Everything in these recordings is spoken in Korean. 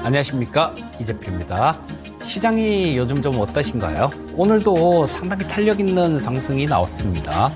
안녕하십니까, 이재표입니다. 시장이 요즘 좀 어떠신가요? 오늘도 상당히 탄력 있는 상승이 나왔습니다.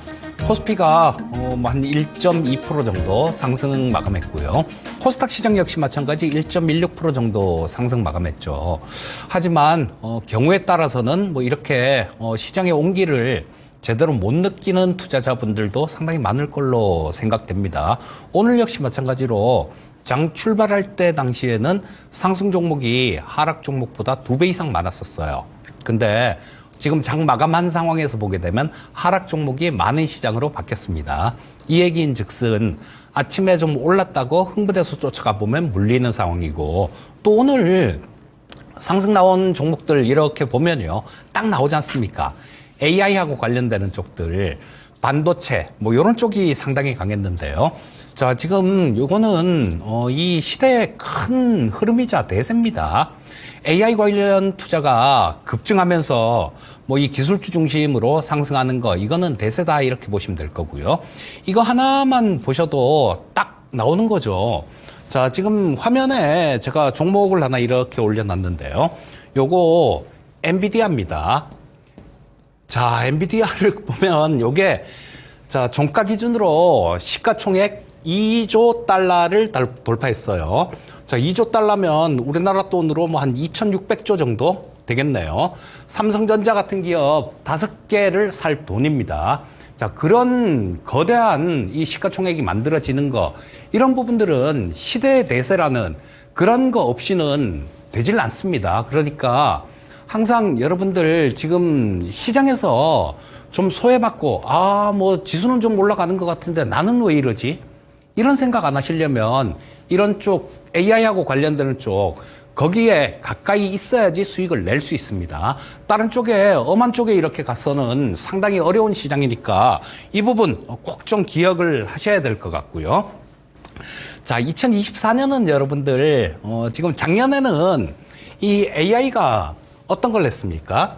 코스피가 한 1.2% 정도 상승 마감했고요. 코스닥 시장 역시 마찬가지 1.16% 정도 상승 마감했죠. 하지만 경우에 따라서는 이렇게 시장의 온기를 제대로 못 느끼는 투자자분들도 상당히 많을 걸로 생각됩니다. 오늘 역시 마찬가지로 장 출발할 때 당시에는 상승 종목이 하락 종목보다 2배 이상 많았었어요. 근데 지금 장 마감한 상황에서 보게 되면 하락 종목이 많은 시장으로 바뀌었습니다. 이 얘기인 즉슨 아침에 좀 올랐다고 흥분해서 쫓아가 보면 물리는 상황이고, 또 오늘 상승 나온 종목들 이렇게 보면요, 딱 나오지 않습니까? AI하고 관련되는 쪽들, 반도체 이런 쪽이 상당히 강했는데요. 자, 지금 요거는 이 시대의 큰 흐름이자 대세입니다. AI 관련 투자가 급증하면서 이 기술주 중심으로 상승하는 거, 이거는 대세다 이렇게 보시면 될 거고요. 이거 하나만 보셔도 딱 나오는 거죠. 자, 지금 화면에 제가 종목을 하나 이렇게 올려놨는데요. 요거 엔비디아입니다. 자, 엔비디아를 보면 요게 자, 종가 기준으로 시가총액 2조 달러를 돌파했어요. 자, 2조 달러면 우리나라 돈으로 한 2,600조 정도 되겠네요. 삼성전자 같은 기업 5개를 살 돈입니다. 자, 그런 거대한 이 시가총액이 만들어지는 거, 이런 부분들은 시대의 대세라는 그런 거 없이는 되질 않습니다. 그러니까 항상 여러분들 지금 시장에서 좀 소외받고, 지수는 좀 올라가는 것 같은데 나는 왜 이러지? 이런 생각 안 하시려면 이런 쪽 AI하고 관련되는 쪽, 거기에 가까이 있어야지 수익을 낼 수 있습니다. 다른 쪽에, 엄한 쪽에 이렇게 가서는 상당히 어려운 시장이니까 이 부분 꼭 좀 기억을 하셔야 될 것 같고요. 자, 2024년은 여러분들 지금 작년에는 이 AI가 어떤 걸 냈습니까?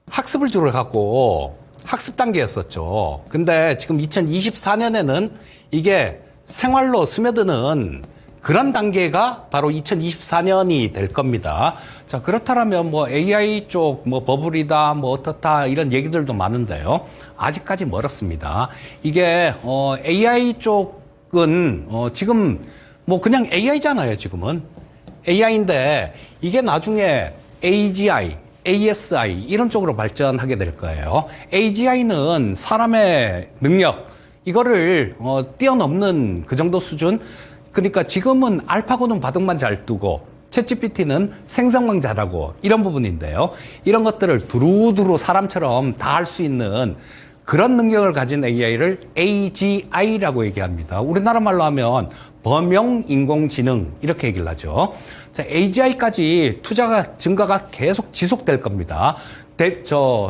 학습을 주로 하고 학습 단계였었죠. 근데 지금 2024년에는 이게 생활로 스며드는 그런 단계가 바로 2024년이 될 겁니다. 자, 그렇다면 AI 쪽 버블이다 어떻다 이런 얘기들도 많은데요. 아직까지 멀었습니다. 이게 AI 쪽은 지금 그냥 AI잖아요, 지금은. AI인데 이게 나중에 AGI, ASI 이런 쪽으로 발전하게 될 거예요. AGI는 사람의 능력, 이거를 뛰어넘는 그 정도 수준. 그러니까 지금은 알파고는 바둑만 잘 두고 챗GPT는 생성만 잘하고 이런 부분인데요. 이런 것들을 두루두루 사람처럼 다 할 수 있는 그런 능력을 가진 AI를 AGI라고 얘기합니다. 우리나라 말로 하면 범용 인공지능 이렇게 얘기를 하죠. 자, AGI까지 투자가 증가가 계속 지속될 겁니다.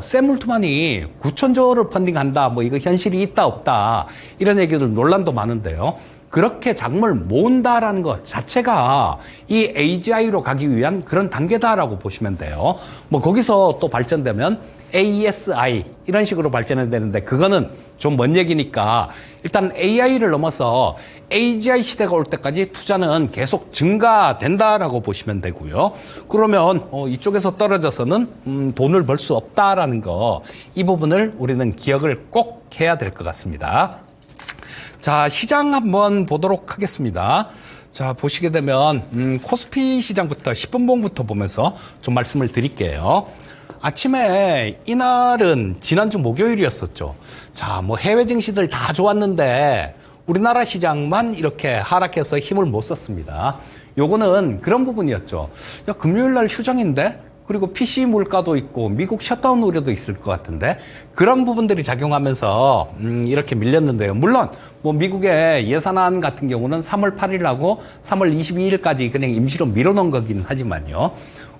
샘 올트만이 9천조를 펀딩한다, 이거 현실이 있다 없다 이런 얘기들 논란도 많은데요. 그렇게 작물 모은다라는 것 자체가 이 AGI로 가기 위한 그런 단계다라고 보시면 돼요. 거기서 또 발전되면 ASI 이런 식으로 발전해야 되는데 그거는 좀 먼 얘기니까 일단 AI를 넘어서 AGI 시대가 올 때까지 투자는 계속 증가된다라고 보시면 되고요. 그러면 이쪽에서 떨어져서는 돈을 벌 수 없다라는 거, 이 부분을 우리는 기억을 꼭 해야 될 것 같습니다. 자, 시장 한번 보도록 하겠습니다. 자, 보시게 되면 코스피 시장부터 10분봉부터 보면서 좀 말씀을 드릴게요. 아침에 이날은 지난주 목요일이었었죠. 자, 해외 증시들 다 좋았는데 우리나라 시장만 이렇게 하락해서 힘을 못 썼습니다. 요거는 그런 부분이었죠. 야, 금요일 날 휴장인데? 그리고 PC 물가도 있고 미국 셧다운 우려도 있을 것 같은데 그런 부분들이 작용하면서 이렇게 밀렸는데요. 물론 미국의 예산안 같은 경우는 3월 8일하고 3월 22일까지 그냥 임시로 밀어놓은 거긴 하지만요.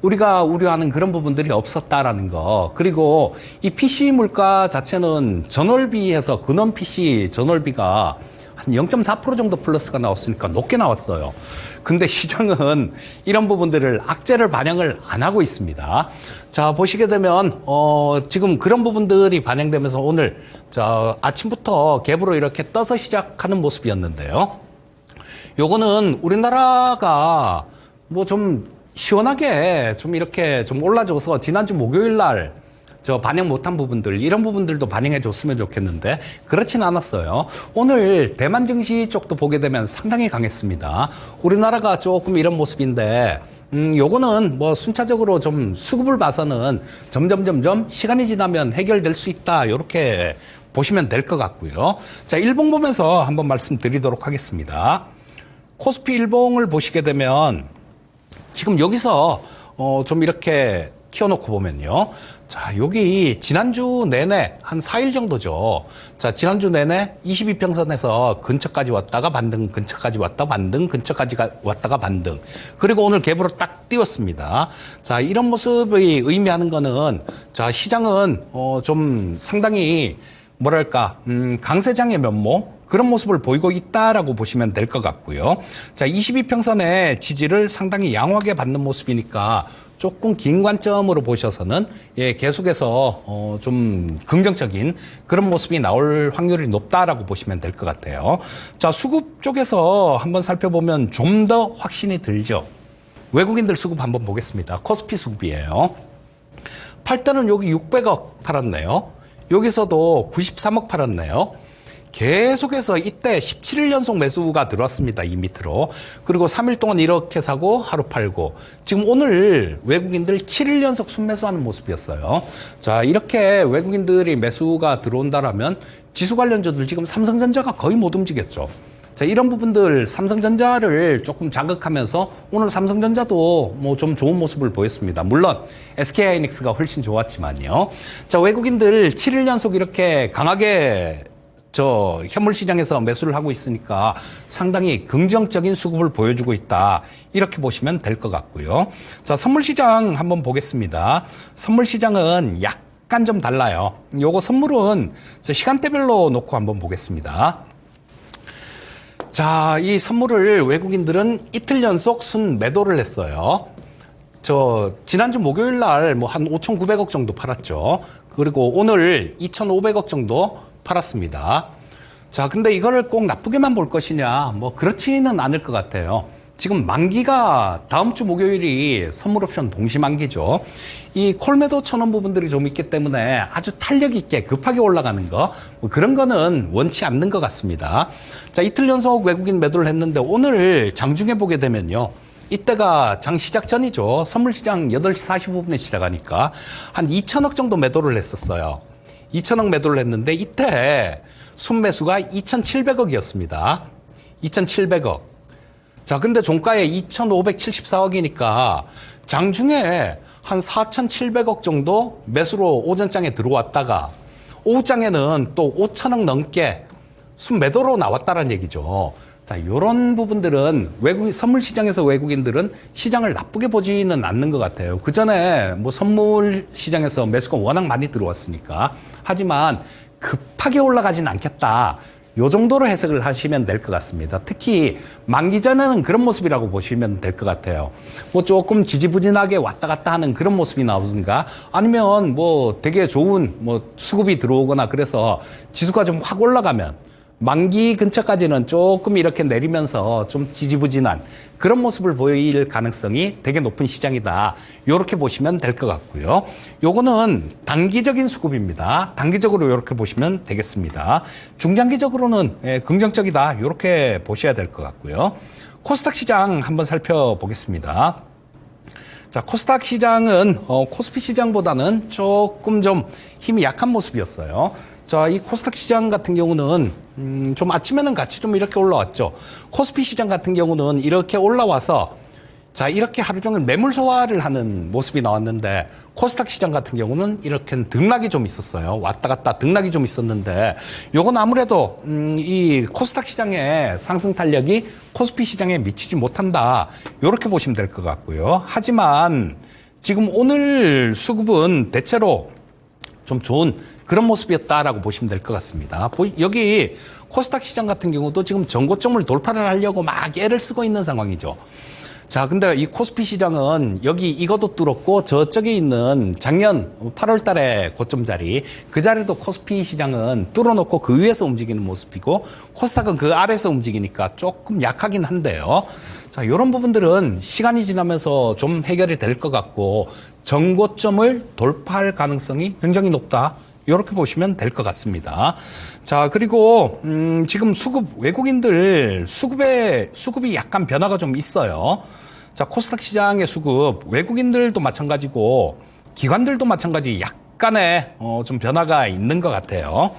우리가 우려하는 그런 부분들이 없었다라는 거. 그리고 이 PC 물가 자체는 전월비에서 근원 PC 전월비가 한 0.4% 정도 플러스가 나왔으니까 높게 나왔어요. 근데 시장은 이런 부분들을 악재를 반영을 안 하고 있습니다. 자, 보시게 되면 지금 그런 부분들이 반영되면서 오늘 아침부터 갭으로 이렇게 떠서 시작하는 모습이었는데요. 요거는 우리나라가 뭐 좀 시원하게 좀 이렇게 좀 올라줘서 지난주 목요일 날 반영 못한 부분들, 이런 부분들도 반영해 줬으면 좋겠는데 그렇진 않았어요. 오늘 대만 증시 쪽도 보게 되면 상당히 강했습니다. 우리나라가 조금 이런 모습인데 요거는 뭐 순차적으로 좀 수급을 봐서는 점점 시간이 지나면 해결될 수 있다, 요렇게 보시면 될 것 같고요. 자, 일봉 보면서 한번 말씀드리도록 하겠습니다. 코스피 일봉을 보시게 되면 지금 여기서 좀 이렇게 키워놓고 보면요. 자, 여기 지난주 내내 한 4일 정도죠. 자, 지난주 내내 22평선에서 근처까지 왔다가 반등, 근처까지 왔다 반등, 근처까지 왔다가 반등. 그리고 오늘 갭으로 딱 띄웠습니다. 자, 이런 모습이 의미하는 거는 시장은 좀 상당히 뭐랄까, 강세장의 면모, 그런 모습을 보이고 있다라고 보시면 될 것 같고요. 자, 22평선의 지지를 상당히 양호하게 받는 모습이니까 조금 긴 관점으로 보셔서는 계속해서 좀 긍정적인 그런 모습이 나올 확률이 높다라고 보시면 될 것 같아요. 자, 수급 쪽에서 한번 살펴보면 좀 더 확신이 들죠. 외국인들 수급 한번 보겠습니다. 코스피 수급이에요. 팔 때는 여기 600억 팔았네요. 여기서도 93억 팔았네요. 계속해서 이때 17일 연속 매수가 들어왔습니다. 이 밑으로. 그리고 3일 동안 이렇게 사고 하루 팔고, 지금 오늘 외국인들 7일 연속 순매수하는 모습이었어요. 자, 이렇게 외국인들이 매수가 들어온다라면 지수 관련주들 지금 삼성전자가 거의 못 움직였죠. 자, 이런 부분들 삼성전자를 조금 자극하면서 오늘 삼성전자도 뭐 좀 좋은 모습을 보였습니다. 물론 SK하이닉스가 훨씬 좋았지만요. 자, 외국인들 7일 연속 이렇게 강하게 현물 시장에서 매수를 하고 있으니까 상당히 긍정적인 수급을 보여주고 있다, 이렇게 보시면 될 것 같고요. 자, 선물 시장 한번 보겠습니다. 선물 시장은 약간 좀 달라요. 요거 선물은 시간대별로 놓고 한번 보겠습니다. 자, 이 선물을 외국인들은 이틀 연속 순 매도를 했어요. 지난주 목요일 날 뭐 한 5,900억 정도 팔았죠. 그리고 오늘 2,500억 정도 팔았습니다. 자, 근데 이거를 꼭 나쁘게만 볼 것이냐, 뭐 그렇지는 않을 것 같아요. 지금 만기가 다음 주 목요일이 선물 옵션 동시 만기죠. 이 콜매도 천원 부분들이 좀 있기 때문에 아주 탄력 있게 급하게 올라가는 거, 뭐 그런 거는 원치 않는 것 같습니다. 자, 이틀 연속 외국인 매도를 했는데 오늘 장중에 보게 되면요, 이때가 장 시작 전이죠. 선물시장 8시 45분에 시작하니까 한 2천억 정도 매도를 했었어요. 2천억 매도를 했는데 이때 순매수가 2,700억이었습니다. 2,700억. 자, 근데 종가에 2,574억이니까 장중에 한 4,700억 정도 매수로 오전장에 들어왔다가 오후장에는 또 5천억 넘게 순매도로 나왔다는 얘기죠. 자, 요런 부분들은 선물 시장에서 외국인들은 시장을 나쁘게 보지는 않는 것 같아요. 그 전에 뭐 선물 시장에서 매수가 워낙 많이 들어왔으니까. 하지만 급하게 올라가진 않겠다, 요 정도로 해석을 하시면 될 것 같습니다. 특히 만기 전에는 그런 모습이라고 보시면 될 것 같아요. 뭐 조금 지지부진하게 왔다 갔다 하는 그런 모습이 나오든가, 아니면 뭐 되게 좋은 뭐 수급이 들어오거나 그래서 지수가 좀 확 올라가면 만기 근처까지는 조금 이렇게 내리면서 좀 지지부진한 그런 모습을 보일 가능성이 되게 높은 시장이다, 이렇게 보시면 될 것 같고요. 요거는 단기적인 수급입니다. 단기적으로 이렇게 보시면 되겠습니다. 중장기적으로는 긍정적이다, 이렇게 보셔야 될 것 같고요. 코스닥 시장 한번 살펴보겠습니다. 자, 코스닥 시장은 코스피 시장보다는 조금 좀 힘이 약한 모습이었어요. 자, 이 코스닥 시장 같은 경우는 좀 아침에는 같이 좀 이렇게 올라왔죠. 코스피 시장 같은 경우는 이렇게 올라와서 자, 이렇게 하루 종일 매물 소화를 하는 모습이 나왔는데, 코스닥 시장 같은 경우는 이렇게 등락이 좀 있었어요. 왔다 갔다 등락이 좀 있었는데, 요건 아무래도 이 코스닥 시장의 상승 탄력이 코스피 시장에 미치지 못한다, 요렇게 보시면 될 것 같고요. 하지만 지금 오늘 수급은 대체로 좀 좋은 그런 모습이었다라고 보시면 될 것 같습니다. 여기 코스닥 시장 같은 경우도 지금 전고점을 돌파를 하려고 막 애를 쓰고 있는 상황이죠. 자, 근데 이 코스피 시장은 여기 이것도 뚫었고 저쪽에 있는 작년 8월 달에 고점 자리, 그 자리도 코스피 시장은 뚫어놓고 그 위에서 움직이는 모습이고 코스닥은 그 아래에서 움직이니까 조금 약하긴 한데요. 자, 이런 부분들은 시간이 지나면서 좀 해결이 될 것 같고 전고점을 돌파할 가능성이 굉장히 높다. 이렇게 보시면 될 것 같습니다. 자, 그리고 지금 외국인들 수급이 약간 변화가 좀 있어요. 자, 코스닥 시장의 수급, 외국인들도 마찬가지고 기관들도 마찬가지 약간의 좀 변화가 있는 것 같아요.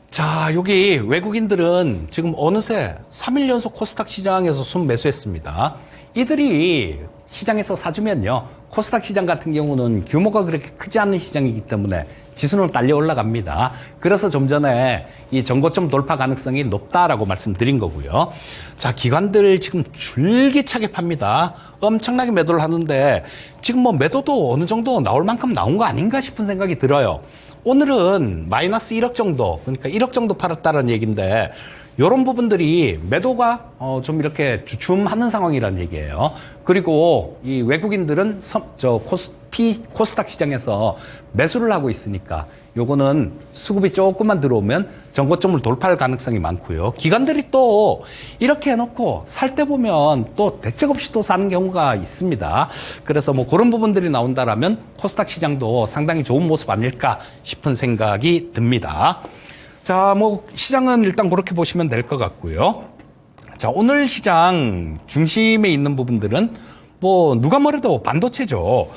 자, 여기 외국인들은 지금 어느새 3일 연속 코스닥 시장에서 순매수했습니다. 이들이 시장에서 사주면요, 코스닥 시장 같은 경우는 규모가 그렇게 크지 않은 시장이기 때문에 지수는 딸려 올라갑니다. 그래서 좀 전에 이 전고점 돌파 가능성이 높다라고 말씀드린 거고요. 자, 기관들 지금 줄기차게 팝니다. 엄청나게 매도를 하는데 지금 뭐 매도도 어느 정도 나올 만큼 나온 거 아닌가 싶은 생각이 들어요. 오늘은 마이너스 1억 정도, 그러니까 1억 정도 팔았다는 얘기인데 이런 부분들이 매도가 좀 이렇게 주춤하는 상황이라는 얘기예요. 그리고 이 외국인들은 코스닥 시장에서 매수를 하고 있으니까 요거는 수급이 조금만 들어오면 전고점을 돌파할 가능성이 많고요. 기관들이 또 이렇게 해놓고 살 때 보면 또 대책 없이 또 사는 경우가 있습니다. 그래서 뭐 그런 부분들이 나온다라면 코스닥 시장도 상당히 좋은 모습 아닐까 싶은 생각이 듭니다. 자, 뭐 시장은 일단 그렇게 보시면 될 것 같고요. 자, 오늘 시장 중심에 있는 부분들은 뭐 누가 뭐래도 반도체죠.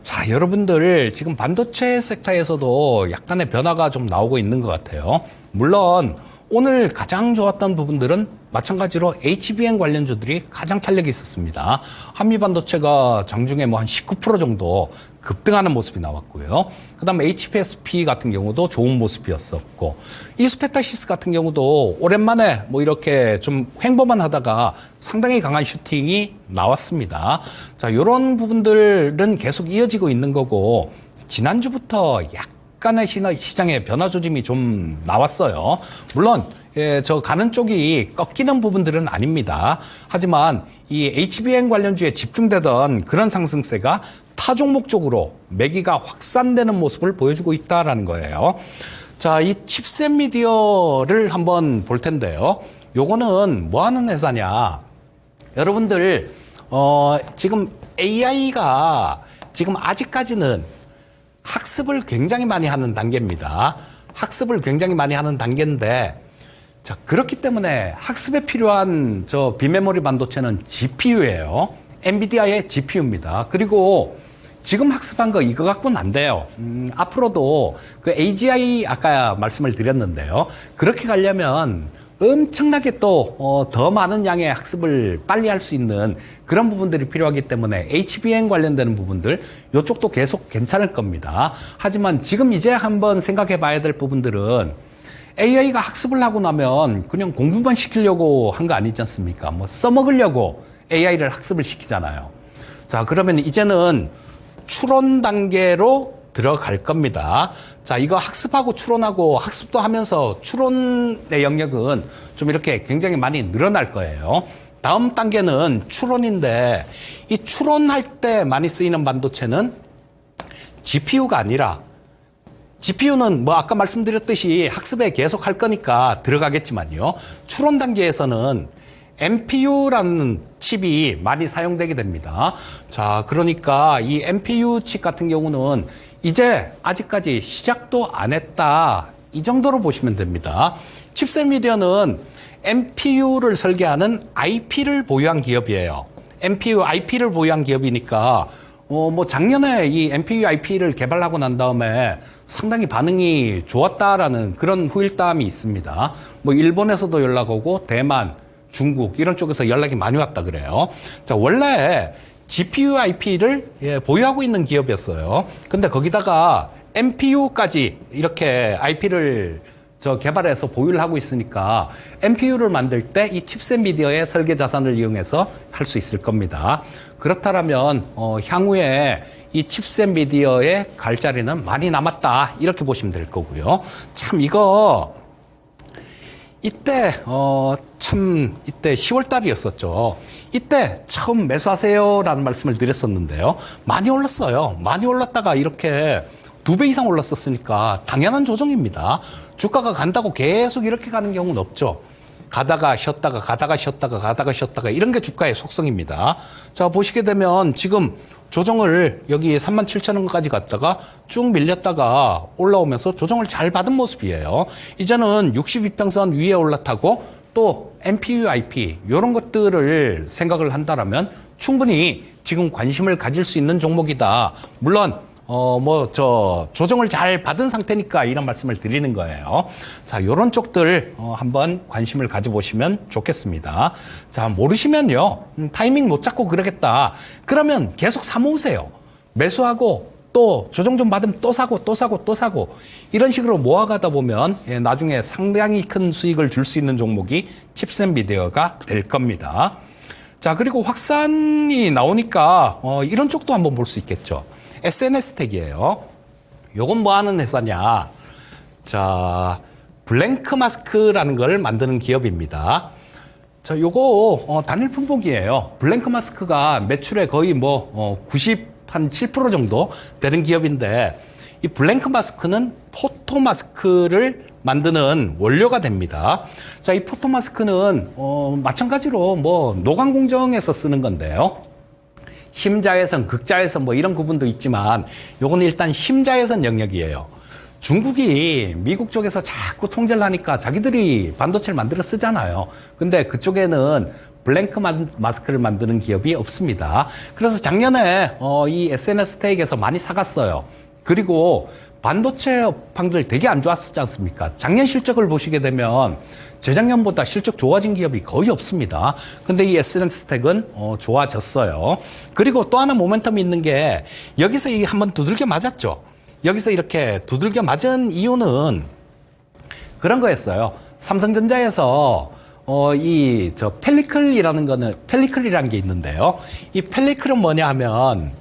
자, 여러분들 지금 반도체 섹터에서도 약간의 변화가 좀 나오고 있는 것 같아요. 물론 오늘 가장 좋았던 부분들은 마찬가지로 HBM 관련주들이 가장 탄력이 있었습니다. 한미반도체가 장중에 뭐 한 19% 정도 급등하는 모습이 나왔고요. 그 다음에 HPSP 같은 경우도 좋은 모습이었었고, 이스페타시스 같은 경우도 오랜만에 뭐 이렇게 좀 횡보만 하다가 상당히 강한 슈팅이 나왔습니다. 자, 이런 부분들은 계속 이어지고 있는 거고, 지난주부터 약간의 시장의 변화 조짐이 좀 나왔어요. 물론 저 가는 쪽이 꺾이는 부분들은 아닙니다. 하지만 이 HBM 관련주에 집중되던 그런 상승세가 타 종목 쪽으로 매기가 확산되는 모습을 보여주고 있다라는 거예요. 자, 이 칩셋 미디어를 한번 볼 텐데요. 요거는 뭐 하는 회사냐? 여러분들 지금 AI가 지금 아직까지는 학습을 굉장히 많이 하는 단계입니다. 학습을 굉장히 많이 하는 단계인데, 자, 그렇기 때문에 학습에 필요한 저 비메모리 반도체는 GPU예요. 엔비디아의 GPU입니다. 그리고 지금 학습한 거 이거 갖고는 안 돼요. 앞으로도 그 AGI 아까 말씀을 드렸는데요. 그렇게 가려면 엄청나게 또 더 많은 양의 학습을 빨리 할 수 있는 그런 부분들이 필요하기 때문에 HBM 관련되는 부분들 이쪽도 계속 괜찮을 겁니다. 하지만 지금 이제 한번 생각해 봐야 될 부분들은 AI가 학습을 하고 나면 그냥 공부만 시키려고 한 거 아니지 않습니까? 뭐 써먹으려고 AI를 학습을 시키잖아요. 자, 그러면 이제는 추론 단계로 들어갈 겁니다. 자, 이거 학습하고 추론하고 학습도 하면서 추론의 영역은 좀 이렇게 굉장히 많이 늘어날 거예요. 다음 단계는 추론인데, 이 추론할 때 많이 쓰이는 반도체는 GPU가 아니라, GPU는 뭐 아까 말씀드렸듯이 학습에 계속 할 거니까 들어가겠지만요. 추론 단계에서는 NPU라는 칩이 많이 사용되게 됩니다. 자, 그러니까 이 NPU 칩 같은 경우는 이제 아직까지 시작도 안 했다. 이 정도로 보시면 됩니다. 칩셋 미디어는 NPU를 설계하는 IP를 보유한 기업이에요. NPU IP를 보유한 기업이니까 뭐 작년에 이 NPU IP를 개발하고 난 다음에 상당히 반응이 좋았다라는 그런 후일담이 있습니다. 뭐 일본에서도 연락 오고 대만, 중국 이런 쪽에서 연락이 많이 왔다 그래요. 자, 원래 GPU IP를 보유하고 있는 기업이었어요. 근데 거기다가 NPU까지 이렇게 IP를 개발해서 보유를 하고 있으니까 NPU를 만들 때 이 칩셋 미디어의 설계 자산을 이용해서 할 수 있을 겁니다. 그렇다면 향후에 이 칩셋 미디어의 갈 자리는 많이 남았다. 이렇게 보시면 될 거고요. 참 이거 이때 이때 10월 달이었었죠. 이때 처음 매수하세요라는 말씀을 드렸었는데요. 많이 올랐어요. 많이 올랐다가 이렇게 2배 이상 올랐었으니까 당연한 조정입니다. 주가가 간다고 계속 이렇게 가는 경우는 없죠. 가다가 쉬었다가 가다가 쉬었다가 가다가 쉬었다가 이런 게 주가의 속성입니다. 자, 보시게 되면 지금 조정을 여기 37,000원까지 갔다가 쭉 밀렸다가 올라오면서 조정을 잘 받은 모습이에요. 이제는 62평선 위에 올라타고 또 MPUIP 이런 것들을 생각을 한다라면 충분히 지금 관심을 가질 수 있는 종목이다. 물론 조정을 잘 받은 상태니까 이런 말씀을 드리는 거예요. 자, 요런 쪽들, 한번 관심을 가져보시면 좋겠습니다. 자, 모르시면요, 타이밍 못 잡고 그러겠다. 그러면 계속 사모으세요. 매수하고 또 조정 좀 받으면 또 사고, 또 사고, 또 사고. 이런 식으로 모아가다 보면 나중에 상당히 큰 수익을 줄 수 있는 종목이 칩셋 미디어가 될 겁니다. 자, 그리고 확산이 나오니까, 이런 쪽도 한번 볼 수 있겠죠. SNS텍이에요. 요건 뭐 하는 회사냐. 자, 블랭크 마스크라는 걸 만드는 기업입니다. 자, 요거, 단일 품목이에요. 블랭크 마스크가 매출의 거의 97% 정도 되는 기업인데, 이 블랭크 마스크는 포토 마스크를 만드는 원료가 됩니다. 자, 이 포토 마스크는, 마찬가지로 노광 공정에서 쓰는 건데요. 심자외선, 극자외선 이런 구분도 있지만 요거는 일단 심자외선 영역이에요. 중국이 미국 쪽에서 자꾸 통제를 하니까 자기들이 반도체를 만들어 쓰잖아요. 근데 그쪽에는 블랭크 마스크를 만드는 기업이 없습니다. 그래서 작년에 이 SNS텍에서 많이 사갔어요. 그리고 반도체 업황들 되게 안 좋았지 않습니까? 작년 실적을 보시게 되면 재작년보다 실적 좋아진 기업이 거의 없습니다. 근데 이 SNS텍은 좋아졌어요. 그리고 또 하나 모멘텀이 있는 게 여기서 한번 두들겨 맞았죠. 여기서 이렇게 두들겨 맞은 이유는 그런 거였어요. 삼성전자에서 펠리클이라는 게 있는데요. 이 펠리클은 뭐냐 하면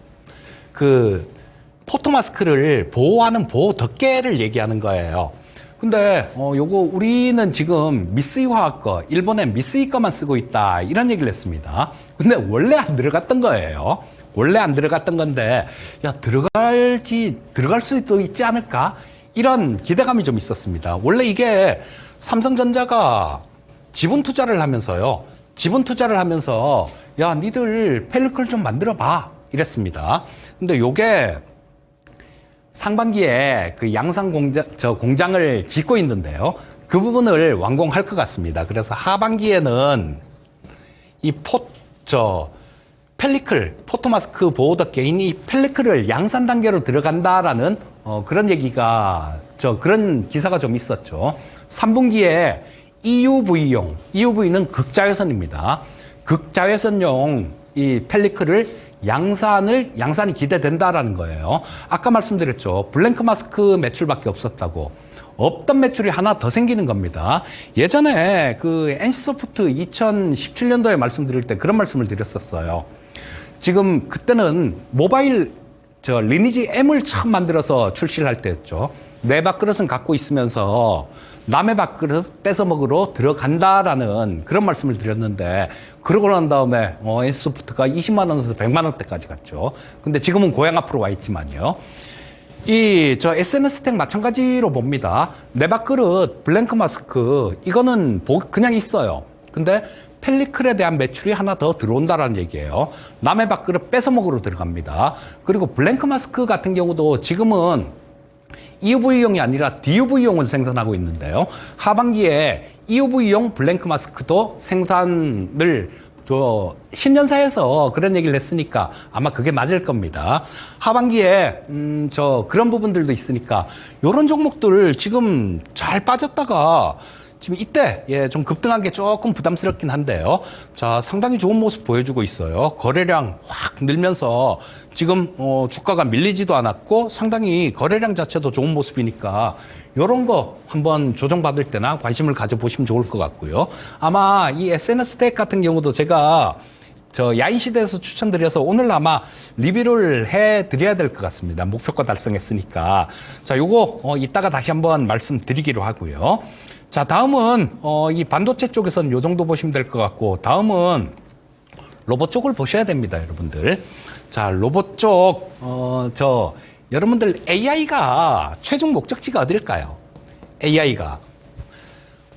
포토마스크를 보호하는 보호 덮개를 얘기하는 거예요. 근데 요거 우리는 지금 미쓰이 화학 거, 일본의 미쓰이 거만 쓰고 있다 이런 얘기를 했습니다. 근데 원래 안 들어갔던 거예요. 원래 안 들어갔던 건데 들어갈 수도 있지 않을까? 이런 기대감이 좀 있었습니다. 원래 이게 삼성전자가 지분 투자를 하면서 니들 펠리클 좀 만들어 봐 이랬습니다. 근데 요게 상반기에 그 양산 공장을 짓고 있는데요. 그 부분을 완공할 것 같습니다. 그래서 하반기에는 이 펠리클, 포토마스크 보호덕개인 이 펠리클을 양산 단계로 들어간다라는 그런 얘기가 그런 기사가 좀 있었죠. 3분기에 EUV는 극자외선입니다. 극자외선용 이 펠리클을 양산이 기대된다라는 거예요. 아까 말씀드렸죠. 블랭크 마스크 매출밖에 없었다고. 없던 매출이 하나 더 생기는 겁니다. 예전에 그 NC소프트 2017년도에 말씀드릴 때 그런 말씀을 드렸었어요. 지금 그때는 모바일 리니지 M을 처음 만들어서 출시를 할 때였죠. 내 밥그릇은 갖고 있으면서 남의 밥그릇 뺏어 먹으러 들어간다라는 그런 말씀을 드렸는데 그러고 난 다음에 NC소프트가 20만 원에서 100만 원대까지 갔죠. 근데 지금은 고향 앞으로 와 있지만요. SNS텍 마찬가지로 봅니다. 내 밥그릇 블랭크 마스크 이거는 그냥 있어요. 근데 펠리클에 대한 매출이 하나 더 들어온다라는 얘기예요. 남의 밥그릇 뺏어 먹으러 들어갑니다. 그리고 블랭크 마스크 같은 경우도 지금은 EUV용이 아니라 DUV용을 생산하고 있는데요. 하반기에 EUV용 블랭크 마스크도 생산을 신년사에서 그런 얘기를 했으니까 아마 그게 맞을 겁니다. 하반기에 그런 부분들도 있으니까 이런 종목들 지금 잘 빠졌다가 지금 이때 좀 급등한 게 조금 부담스럽긴 한데요. 자, 상당히 좋은 모습 보여주고 있어요. 거래량 확 늘면서 지금 주가가 밀리지도 않았고 상당히 거래량 자체도 좋은 모습이니까 이런 거 한번 조정받을 때나 관심을 가져보시면 좋을 것 같고요. 아마 이 SNS텍 같은 경우도 제가 저 야인시대에서 추천드려서 오늘 아마 리뷰를 해드려야 될 것 같습니다. 목표가 달성했으니까. 자, 요거 이따가 다시 한번 말씀드리기로 하고요. 자, 다음은 이 반도체 쪽에서는 요 정도 보시면 될 것 같고, 다음은 로봇 쪽을 보셔야 됩니다, 여러분들. 자, 로봇 쪽 여러분들 AI가 최종 목적지가 어딜까요? AI가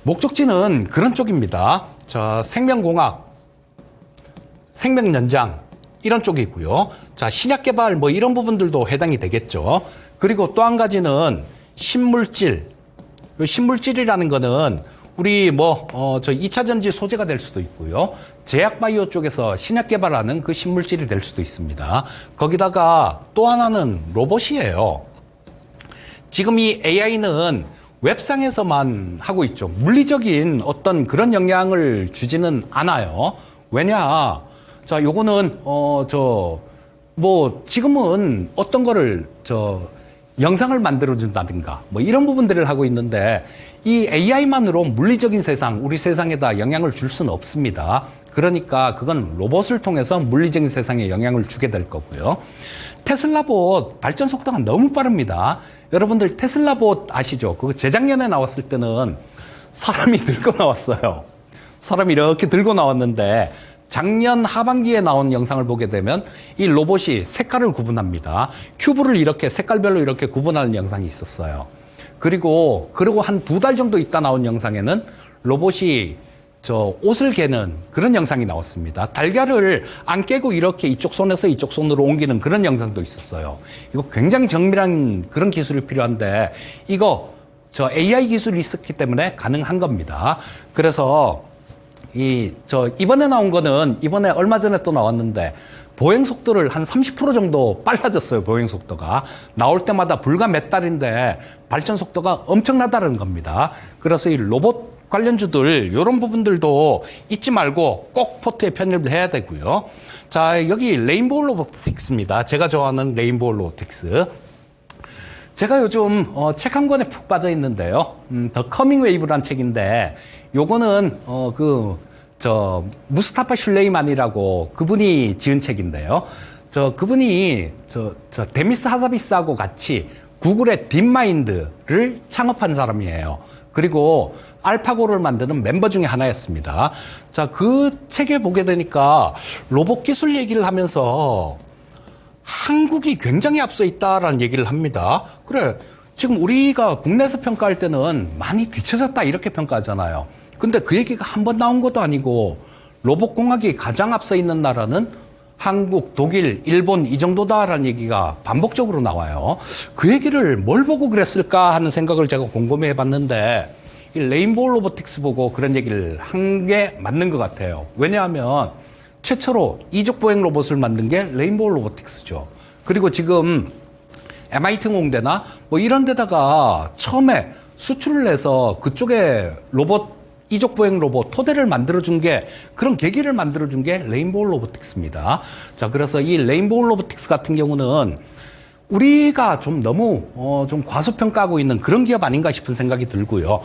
목적지는 그런 쪽입니다. 자, 생명공학, 생명연장 이런 쪽이고요. 자, 신약 개발 뭐 이런 부분들도 해당이 되겠죠. 그리고 또 한 가지는 신물질. 요 신물질이라는 거는 우리 저 2차 전지 소재가 될 수도 있고요. 제약 바이오 쪽에서 신약 개발하는 그 신물질이 될 수도 있습니다. 거기다가 또 하나는 로봇이에요. 지금 이 AI는 웹상에서만 하고 있죠. 물리적인 어떤 그런 영향을 주지는 않아요. 왜냐? 자, 요거는 지금은 어떤 거를 영상을 만들어준다든가 뭐 이런 부분들을 하고 있는데 이 AI만으로 물리적인 세상, 우리 세상에다 영향을 줄 수는 없습니다. 그러니까 그건 로봇을 통해서 물리적인 세상에 영향을 주게 될 거고요. 테슬라봇 발전 속도가 너무 빠릅니다. 여러분들 테슬라봇 아시죠? 그거 재작년에 나왔을 때는 사람이 들고 나왔어요. 사람이 이렇게 들고 나왔는데 작년 하반기에 나온 영상을 보게 되면 이 로봇이 색깔을 구분합니다. 큐브를 이렇게 색깔별로 이렇게 구분하는 영상이 있었어요. 그리고 한 2달 정도 있다 나온 영상에는 로봇이 옷을 개는 그런 영상이 나왔습니다. 달걀을 안 깨고 이렇게 이쪽 손에서 이쪽 손으로 옮기는 그런 영상도 있었어요. 이거 굉장히 정밀한 그런 기술이 필요한데 이거 AI 기술이 있었기 때문에 가능한 겁니다. 그래서 이번에 나온 거는 이번에 얼마 전에 또 나왔는데 보행 속도를 한 30% 정도 빨라졌어요. 보행 속도가. 나올 때마다 불과 몇 달인데 발전 속도가 엄청나다는 겁니다. 그래서 이 로봇 관련주들 이런 부분들도 잊지 말고 꼭 포트에 편입을 해야 되고요. 자, 여기 레인보우 로보틱스입니다. 제가 좋아하는 레인보우 로보틱스. 제가 요즘 책 한 권에 푹 빠져 있는데요. 더 커밍 웨이브란 책인데 요거는 무스타파 슐레이만이라고 그분이 지은 책인데요. 그분이 데미스 하사비스하고 같이 구글의 딥마인드를 창업한 사람이에요. 그리고 알파고를 만드는 멤버 중에 하나였습니다. 자, 그 책에 보게 되니까 로봇 기술 얘기를 하면서 한국이 굉장히 앞서 있다라는 얘기를 합니다. 그래, 지금 우리가 국내에서 평가할 때는 많이 뒤쳐졌다 이렇게 평가하잖아요. 근데 그 얘기가 한 번 나온 것도 아니고 로봇 공학이 가장 앞서 있는 나라는 한국, 독일, 일본 이 정도다라는 얘기가 반복적으로 나와요. 그 얘기를 뭘 보고 그랬을까 하는 생각을 제가 곰곰이 해봤는데 이 레인보우 로보틱스 보고 그런 얘기를 한 게 맞는 것 같아요. 왜냐하면 최초로 이족 보행 로봇을 만든 게 레인보우 로보틱스죠. 그리고 지금 MIT 공대나 뭐 이런 데다가 처음에 수출을 해서 그쪽에 이족 보행 로봇 토대를 만들어준 게 그런 계기를 만들어준 게 레인보우 로보틱스입니다. 자, 그래서 이 레인보우 로보틱스 같은 경우는 우리가 좀 너무 좀 과소평가하고 있는 그런 기업 아닌가 싶은 생각이 들고요.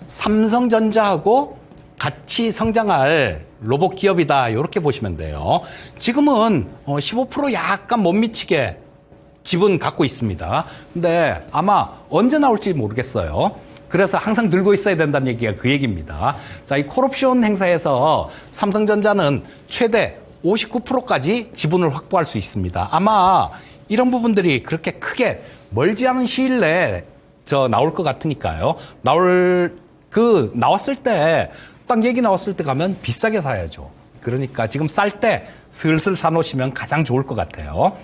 삼성전자하고 같이 성장할 로봇 기업이다 이렇게 보시면 돼요. 지금은 15% 약간 못 미치게 지분 갖고 있습니다. 근데 아마 언제 나올지 모르겠어요. 그래서 항상 들고 있어야 된다는 얘기가 그 얘기입니다. 자, 이 콜옵션 행사에서 삼성전자는 최대 59%까지 지분을 확보할 수 있습니다. 아마 이런 부분들이 그렇게 크게 멀지 않은 시일 내에 나올 것 같으니까요. 나왔을 때, 딱 얘기 나왔을 때 가면 비싸게 사야죠. 그러니까 지금 쌀 때 슬슬 사놓으시면 가장 좋을 것 같아요.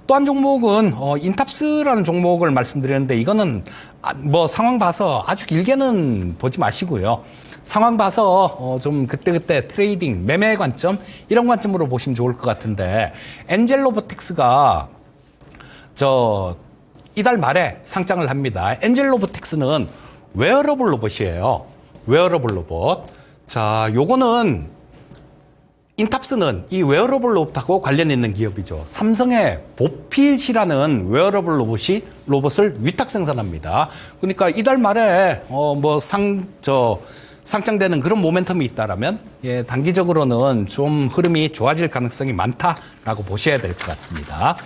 또 한 종목은 인탑스라는 종목을 말씀드렸는데 이거는 뭐 상황 봐서 아주 길게는 보지 마시고요. 상황 봐서 좀 그때그때 트레이딩, 매매 관점 이런 관점으로 보시면 좋을 것 같은데 엔젤 로보틱스가 이달 말에 상장을 합니다. 엔젤 로보틱스는 웨어러블 로봇이에요. 웨어러블 로봇. 자, 요거는 인탑스는 이 웨어러블 로봇하고 관련 있는 기업이죠. 삼성의 보핏이라는 웨어러블 로봇을 위탁 생산합니다. 그러니까 이달 말에 상장되는 그런 모멘텀이 있다라면 예, 단기적으로는 좀 흐름이 좋아질 가능성이 많다라고 보셔야 될 것 같습니다.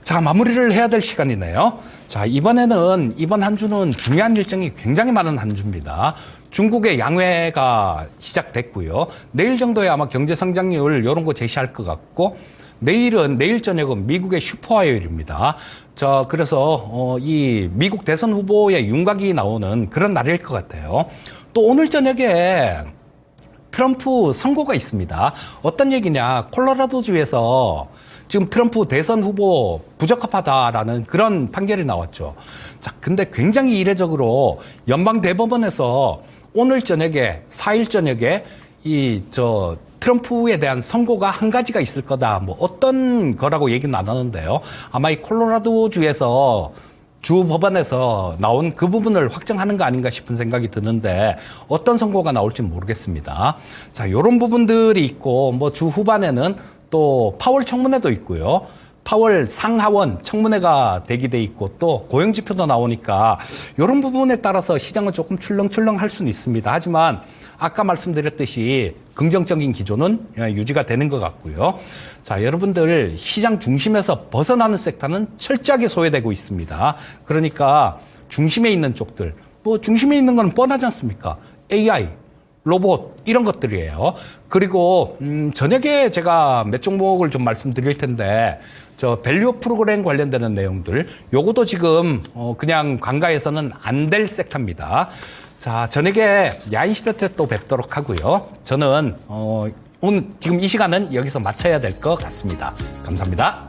자, 마무리를 해야 될 시간이네요. 자, 이번 한 주는 중요한 일정이 굉장히 많은 한 주입니다. 중국의 양회가 시작됐고요. 내일 정도에 아마 경제 성장률 이런 거 제시할 것 같고, 내일 저녁은 미국의 슈퍼화요일입니다. 자, 그래서 이 미국 대선 후보의 윤곽이 나오는 그런 날일 것 같아요. 또 오늘 저녁에 트럼프 선고가 있습니다. 어떤 얘기냐? 콜로라도주에서 지금 트럼프 대선 후보 부적합하다라는 그런 판결이 나왔죠. 자, 근데 굉장히 이례적으로 연방 대법원에서 오늘 저녁에 4일 저녁에 트럼프에 대한 선고가 한 가지가 있을 거다. 뭐 어떤 거라고 얘기는 안 하는데요. 아마 이 콜로라도주에서 주 법원에서 나온 그 부분을 확정하는 거 아닌가 싶은 생각이 드는데 어떤 선고가 나올지는 모르겠습니다. 자, 이런 부분들이 있고 뭐 주 후반에는 또 파월 청문회도 있고요. 파월 상하원 청문회가 대기돼 있고 또 고용지표도 나오니까 이런 부분에 따라서 시장은 조금 출렁출렁할 수는 있습니다. 하지만 아까 말씀드렸듯이 긍정적인 기조는 유지가 되는 것 같고요. 자, 여러분들 시장 중심에서 벗어나는 섹터는 철저하게 소외되고 있습니다. 그러니까 중심에 있는 쪽들, 뭐 중심에 있는 건 뻔하지 않습니까? AI, 로봇 이런 것들이에요. 그리고 저녁에 제가 몇 종목을 좀 말씀드릴 텐데 밸류 프로그램 관련되는 내용들 요것도 지금 그냥 관가에서는 안 될 섹터입니다. 자, 저녁에 야인 시대 때 또 뵙도록 하고요. 저는 오늘 지금 이 시간은 여기서 마쳐야 될 것 같습니다. 감사합니다.